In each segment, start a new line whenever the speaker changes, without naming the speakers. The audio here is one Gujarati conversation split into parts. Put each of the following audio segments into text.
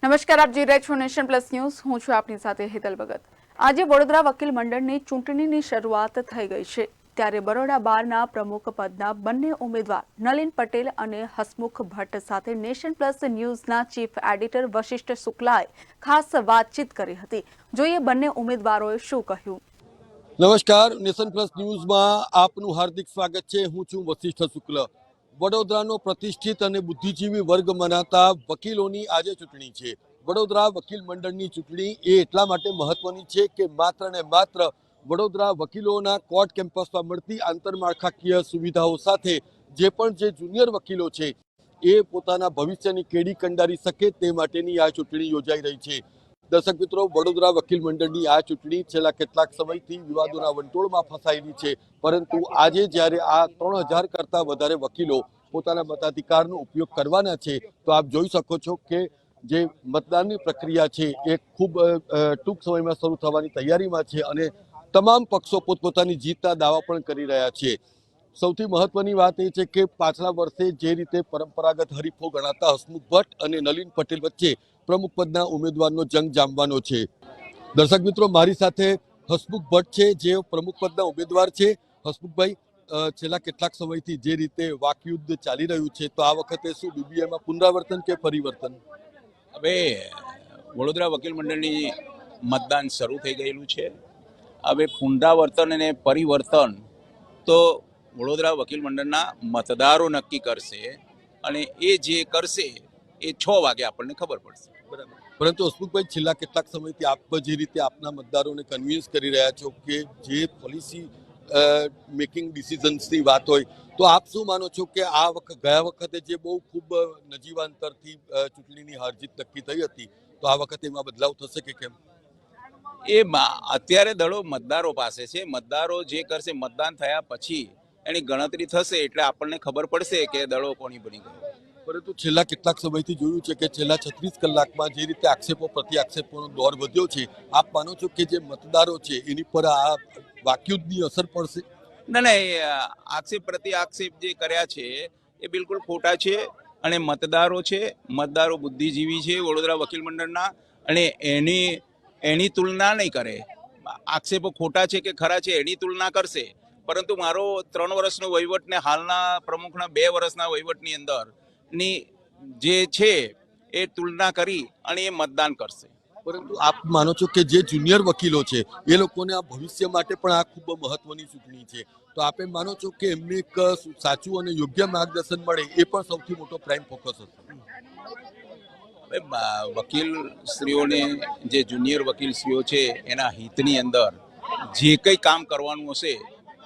નમસ્કાર, આપ જોઈ રહ્યા છો નેશન પ્લસ ન્યૂઝ। હું છું આપની સાથે હેતલ ભગત। આજે વડોદરા વકીલ મંડળની ચૂંટણીની શરૂઆત થઈ ગઈ છે, ત્યારે બરોડા બારના પ્રમુખ પદના બંને ઉમેદવાર નલિન પટેલ અને હસમુખ ભટ્ટ સાથે નેશન પ્લસ ન્યૂઝના ચીફ એડિટર વશિષ્ઠ શુક્લાએ ખાસ વાતચીત કરી હતી। જોઈએ બંને ઉમેદવારોએ શું કહ્યું।
નમસ્કાર, નેશન પ્લસ ન્યૂઝમાં આપનું હાર્દિક સ્વાગત છે। હું છું વશિષ્ઠ શુક્લ। વડોદરાનો પ્રતિષ્ઠિત અને બુદ્ધિજીવી વર્ગ મનાતા વકીલોની આજે ચૂંટણી છે। વડોદરા વકીલ મંડળની ચૂંટણી એ એટલા માટે મહત્વની છે કે માત્ર ને માત્ર વડોદરા વકીલોના કોર્ટ કેમ્પસમાં મળતી આંતરમાળખાકીય સુવિધાઓ સાથે જે જુનિયર વકીલો છે એ પોતાના ભવિષ્યની કેડી કંડારી શકે તે માટેની આ ચૂંટણી યોજાઈ રહી છે। દર્શક મિત્રો, વડોદરા વકીલ મંડળની આ ચૂંટણી છેલ્લા કેટલાક સમયથી વિવાદોના વંટોળમાં ફસાયેલી છે, પરંતુ આજે જ્યારે આ 3000 કરતાં વધારે વકીલો પોતાના મતાધિકારનો ઉપયોગ કરવાના છે, તો આપ જોઈ શકો છો કે જે મતદાનની પ્રક્રિયા છે એ ખૂબ ટૂંક સમયમાં શરૂ થવાની તૈયારીમાં છે અને તમામ પક્ષો પોતપોતાની જીતના દાવા પણ કરી રહ્યા છે। સૌથી મહત્વની વાત એ છે કે પાછલા વર્ષે જે રીતે પરંપરાગત હરીફો ગણાતા હસમુખ ભટ્ટ અને નલિન પટેલ વચ્ચે પ્રમુખ પદના ઉમેદવારનો જંગ જામવાનો છે। દર્શક મિત્રો, મારી સાથે હસમુખ ભટ્ટ છે, જે પ્રમુખ પદના ઉમેદવાર છે। હસમુખભાઈ, છેલ્લા કેટલાક સમયથી જે રીતે વાકયુદ્ધ ચાલી રહ્યું છે, તો આ વખતે શું બીબીએમાં પુનરાવર્તન કે પરિવર્તન?
હવે વડોદરા વકીલ મંડળની મતદાન શરૂ થઈ ગયેલું છે। હવે પુનરાવર્તન અને પરિવર્તન તો વડોદરા વકીલ મંડળના મતદારો નક્કી કરશે અને એ જે કરશે એ 6 વાગે આપણને ખબર પડશે।
બરાબર, પરંતુ હસમુખભાઈ, છેલ્લા કેટલાક સમયથી આપ જે રીતે આપના મતદારોને કન્વિન્સ કરી રહ્યા છો કે જે પોલિસી મેકિંગ ડિસિઝન્સની વાત હોય, તો આપ શું માનો છો કે આ ગયા વખતે જે બહુ ખૂબ નજીવા અંતરથી ચૂંટણીની હાર જીત નક્કી થઈ હતી, તો આ વખતે એમાં બદલાવ થશે કે કેમ?
અત્યારે દડો મતદારો પાસે છે। મતદારો જે કરશે, મતદાન થયા પછી એની ગણતરી થશે એટલે આપણને ખબર પડશે કે દડો કોની બની ગયો।
પરંતુ છેલ્લા કેટલાક સમયથી જોયું છે કે છેલ્લા 36 કલાકમાં જે રીતે આક્ષેપો પ્રતિ આક્ષેપોનો દોર વધ્યો છે, આપ માનો છો કે જે મતદારો છે એની પર આ વાકયુદ્ધની અસર પડશે?
ના, આક્ષેપ પ્રતિ આક્ષેપ જે કર્યા છે એ બિલકુલ ખોટા છે અને મતદારો બુદ્ધિજીવી છે વડોદરા વકીલ મંડળના, અને એની તુલના નહીં કરે। આક્ષેપો ખોટા છે કે ખરા છે એની તુલના કરશે, પરંતુ મારો 3 વર્ષનો વહીવટ ને હાલના પ્રમુખના 2 વર્ષના વહીવટની અંદર ની જે છે એ તુલના કરી અને એ મતદાન કરશે।
પરંતુ આપ માનો છો કે જે જુનિયર વકીલો છે એ લોકોને આ ભવિષ્ય માટે પણ આ ખૂબ મહત્વની ચૂંટણી છે, તો આપે માનો છો કે એમને એક સાચું અને યોગ્ય માર્ગદર્શન મળે એ પણ સૌથી મોટો પ્રાઇમ ફોકસ હશે?
વકીલ શ્રીઓને, જે જુનિયર વકીલ શ્રીઓ છે એના હિતની અંદર જે કંઈ કામ કરવાનું હશે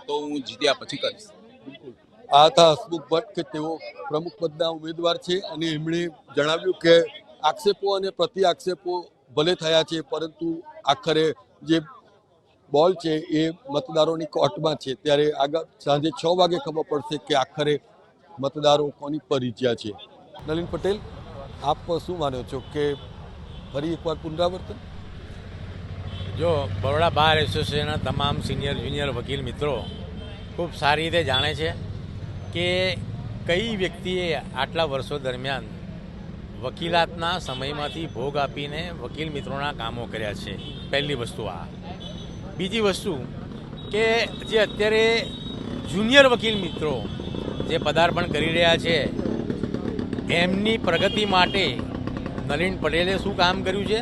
તો હું જીત્યા પછી કરીશ।
બિલકુલ, આ હતા હસમુખ ભટ્ટ કે તેઓ પ્રમુખ પદના ઉમેદવાર છે અને એમણે જણાવ્યું કે આક્ષેપો અને પ્રતિ આક્ષેપો ભલે થયા છે, પરંતુ આખરે જે બોલ છે એ મતદારોની કોર્ટમાં છે, ત્યારે આગળ સાંજે 6 વાગે ખબર પડશે કે આખરે મતદારો કોની પર જીત્યા છે। નલિન પટેલ, આપ શું માનો છો કે ફરી એકવાર પુનરાવર્તન?
જો બરોડા બાર એસોસિએશનના તમામ સિનિયર જુનિયર વકીલ મિત્રો ખૂબ સારી રીતે જાણે છે કે કઈ વ્યક્તિએ આટલા વર્ષો દરમિયાન વકીલાતના સમયમાંથી ભોગ આપીને વકીલ મિત્રોના કામો કર્યા છે। પહેલી વસ્તુ આ। બીજી વસ્તુ કે જે અત્યારે જુનિયર વકીલ મિત્રો જે પદાર્પણ કરી રહ્યા છે એમની પ્રગતિ માટે નલિન પટેલે શું કામ કર્યું છે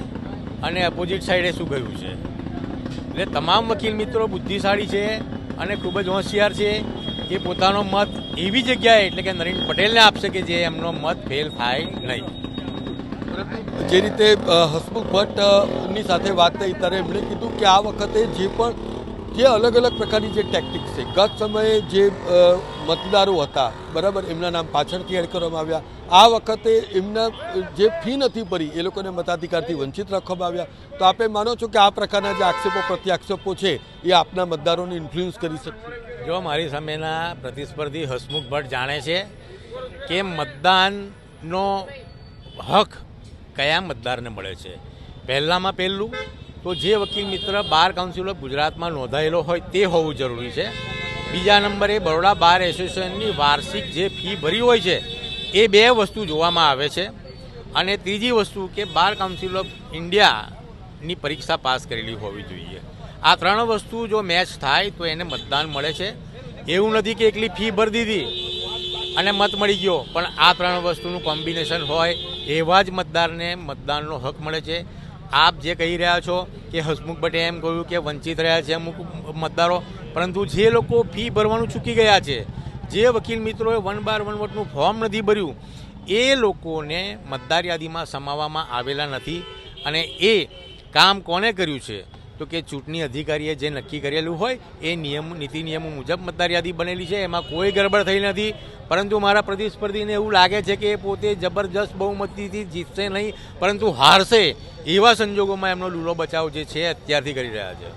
અને અપોઝિટ સાઈડે શું કર્યું છે, એટલે તમામ વકીલ મિત્રો બુદ્ધિશાળી છે અને ખૂબ જ હોશિયાર છે કે પોતાનો મત એવી જગ્યાએ એટલે કે નલિન પટેલને આપશે કે જે એમનો મત ફેલ થાય નહીં।
જે રીતે હસમુખ ભટ્ટની સાથે વાત થઈ ત્યારે એમણે કીધું કે આ વખતે જે અલગ અલગ પ્રકારની જે ટેક્ટિક્સ છે, ગત સમયે જે મતદારો હતા, બરાબર, એમના નામ પાછળથી એડ કરવામાં આવ્યા, આ વખતે એમના જે ફી નથી ભરી એ લોકોને મતાધિકારથી વંચિત રાખવામાં આવ્યા, તો આપે માનો છો કે આ પ્રકારના જે આક્ષેપો પ્રતિ આક્ષેપો છે એ આપના મતદારોને ઇન્ફ્લુઅન્સ કરી શકશે?
જો મારી સામેના પ્રતિસ્પર્ધી હસમુખ ભટ્ટ જાણે છે કે મતદાનનો હક કયા મતદારને મળે છે। પહેલામાં પહેલું તો જે વકીલ મિત્ર બાર કાઉન્સિલ ઓફ ગુજરાતમાં નોંધાયેલો હોય તે હોવું જરૂરી છે। બીજા નંબરે બરોડા બાર એસોસિએશનની વાર્ષિક જે ફી ભરી હોય છે એ 2 વસ્તુ જોવામાં આવે છે। અને ત્રીજી વસ્તુ કે બાર કાઉન્સિલ ઓફ ઇન્ડિયાની પરીક્ષા પાસ કરેલી હોવી જોઈએ. આ ત્રણ વસ્તુ જો મેચ થાય તો એને મતદાન મળે છે. એવું નથી કે એકલી ફી ભરી દીધી અને મત મળી ગયો, પણ આ ત્રણ વસ્તુનું કોમ્બિનેશન હોય એવા જ મતદારને મતદાનનો હક મળે છે. આપ જે કહી રહ્યા છો કે હસમુખ ભટ્ટે એમ કહ્યું કે વંચિત રહ્યા છે અમુક મતદારો, પરંતુ જે લોકો ફી ભરવાનું ચૂકી ગયા છે, જે વકીલ મિત્રોએ 1/1 વોટનું ફોર્મ નથી ભર્યું, એ લોકોને મતદાર યાદીમાં સમાવવામાં આવેલા નથી. અને એ કામ કોને કર્યું છે તો કે ચૂંટણી અધિકારીએ જે નક્કી કરેલું હોય એ નીતિ નિયમો મુજબ મતદાર યાદી બનેલી છે. એમાં કોઈ ગડબડ થઈ નથી. પરંતુ મારા પ્રતિસ્પર્ધીને એવું લાગે છે કે એ પોતે જબરજસ્ત બહુમતીથી જીતશે નહીં, પરંતુ હારશે. એવા સંજોગોમાં એમનો લૂલો બચાવ જે છે અત્યારથી કરી રહ્યા છે.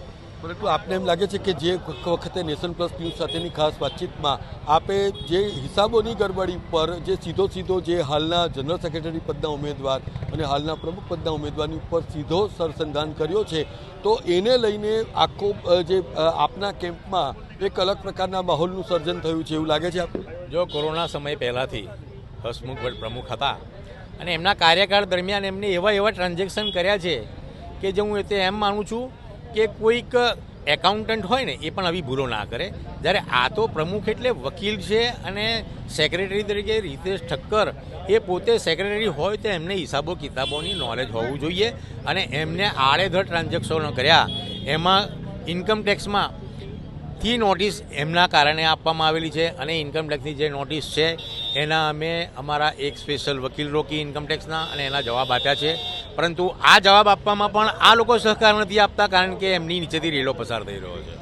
પરંતુ આપને એમ લાગે છે કે જે વખતે નેશન પ્લસ ન્યૂઝ સાથેની ખાસ વાતચીતમાં આપે જે હિસાબોની ગડબડી પર જે સીધો જે હાલના જનરલ સેક્રેટરી પદના ઉમેદવાર અને હાલના પ્રમુખ પદના ઉમેદવારની ઉપર સીધો સરસંધાન કર્યો છે, તો એને લઈને આખો જે આપના કેમ્પમાં એક અલગ પ્રકારના માહોલનું સર્જન થયું છે એવું લાગે છે આપને?
જો કોરોના સમય પહેલાંથી હસમુખ ભટ્ટ પ્રમુખ હતા અને એમના કાર્યકાળ દરમિયાન એમને એવા ટ્રાન્ઝેક્શન કર્યા છે કે જે હું તે એમ માનું છું કે કોઈક એકાઉન્ટન્ટ હોય ને એ પણ આવી ભૂલો ના કરે. જ્યારે આ તો પ્રમુખ એટલે વકીલ છે અને સેક્રેટરી તરીકે રીતેશ ઠક્કર એ પોતે સેક્રેટરી હોય તો એમને હિસાબો કિતાબોની નોલેજ હોવું જોઈએ. અને એમને આડેધડ ટ્રાન્ઝેક્શનો કર્યા, એમાં ઇન્કમ ટેક્સમાં થી નોટિસ એમના કારણે આપવામાં આવેલી છે. અને ઇન્કમ ટેક્સની જે નોટિસ છે એના અમે અમારા એક સ્પેશિયલ વકીલ રોકી ઇન્કમ ટેક્સના અને એના જવાબ આપ્યા છે. પરંતુ આ જવાબ આપવામાં પણ આ લોકો સહકાર નથી આપતા, કારણ કે એમની નીચેથી રેલો પસાર થઈ રહ્યો છે.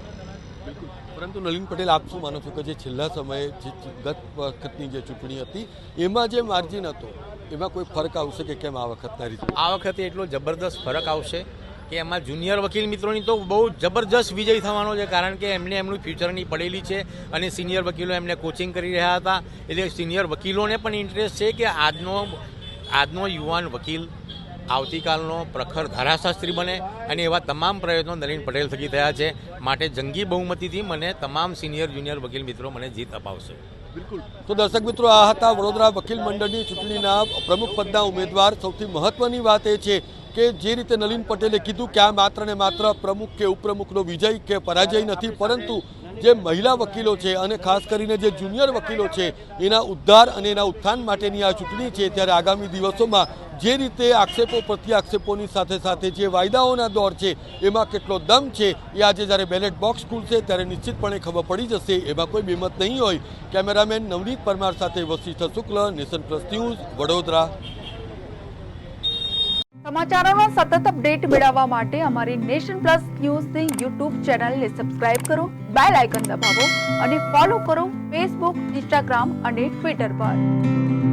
પરંતુ નલિન પટેલ, આપ શું માનો છો કે જે છેલ્લા સમયે જે ગત વખતની જે ચૂંટણી હતી એમાં જે માર્જિન હતો એમાં કોઈ ફરક આવશે કે કેમ આ વખતના રીતે?
આ વખતે એટલો જબરદસ્ત ફરક આવશે કે એમાં જુનિયર વકીલ મિત્રોની તો બહુ જબરજસ્ત વિજય થવાનો છે, કારણ કે એમને એમનું ફ્યુચરની પડેલી છે અને સિનિયર વકીલો એમને કોચિંગ કરી રહ્યા હતા. એટલે સિનિયર વકીલોને પણ ઇન્ટરેસ્ટ છે કે આજનો યુવાન વકીલ આવતીકાલનો પ્રખર ધારાશાસ્ત્રી બને, અને એવા તમામ પ્રયત્નો નલિન પટેલ થકી થયા છે. માટે જંગી બહુમતીથી મને તમામ સિનિયર જુનિયર વકીલ મિત્રો મને જીત અપાવશે.
બિલકુલ. તો દર્શક મિત્રો, આ હતા વડોદરા વકીલ મંડળની ચૂંટણીના પ્રમુખ પદના ઉમેદવાર. સૌથી મહત્વની વાત એ છે કે જે રીતે નલિન પટેલે કીધું કે આ માત્ર ને માત્ર પ્રમુખ કે ઉપપ્રમુખનો વિજય કે પરાજય નથી, પરંતુ જે મહિલા વકીલો છે અને ખાસ કરીને જે જુનિયર વકીલો છે એના ઉદ્ધાર અને એના ઉત્થાન માટેની આ ચૂંટણી છે. ત્યારે આગામી દિવસોમાં જે રીતે આક્ષેપો પ્રત્યે આક્ષેપોની સાથે જે વાયદાઓના દોર છે એમાં કેટલો દમ છે એ આજે જ્યારે બેલેટ બોક્સ ખુલશે ત્યારે નિશ્ચિતપણે ખબર પડી જશે. એમાં કોઈ બેમત નહીં હોય. કેમેરામેન નવનીત પરમાર સાથે વશિષ્ઠ શુક્લ, નેશન પ્લસ ન્યૂઝ, વડોદરા.
સમાચારોનો સતત અપડેટ મેળવવા માટે અમારી નેશન પ્લસ ન્યૂઝની યુટ્યુબ ચેનલને સબસ્ક્રાઇબ કરો, બેલ આઇકન દબાવો અને ફોલો કરો ફેસબુક, ઇન્સ્ટાગ્રામ અને ટ્વિટર પર.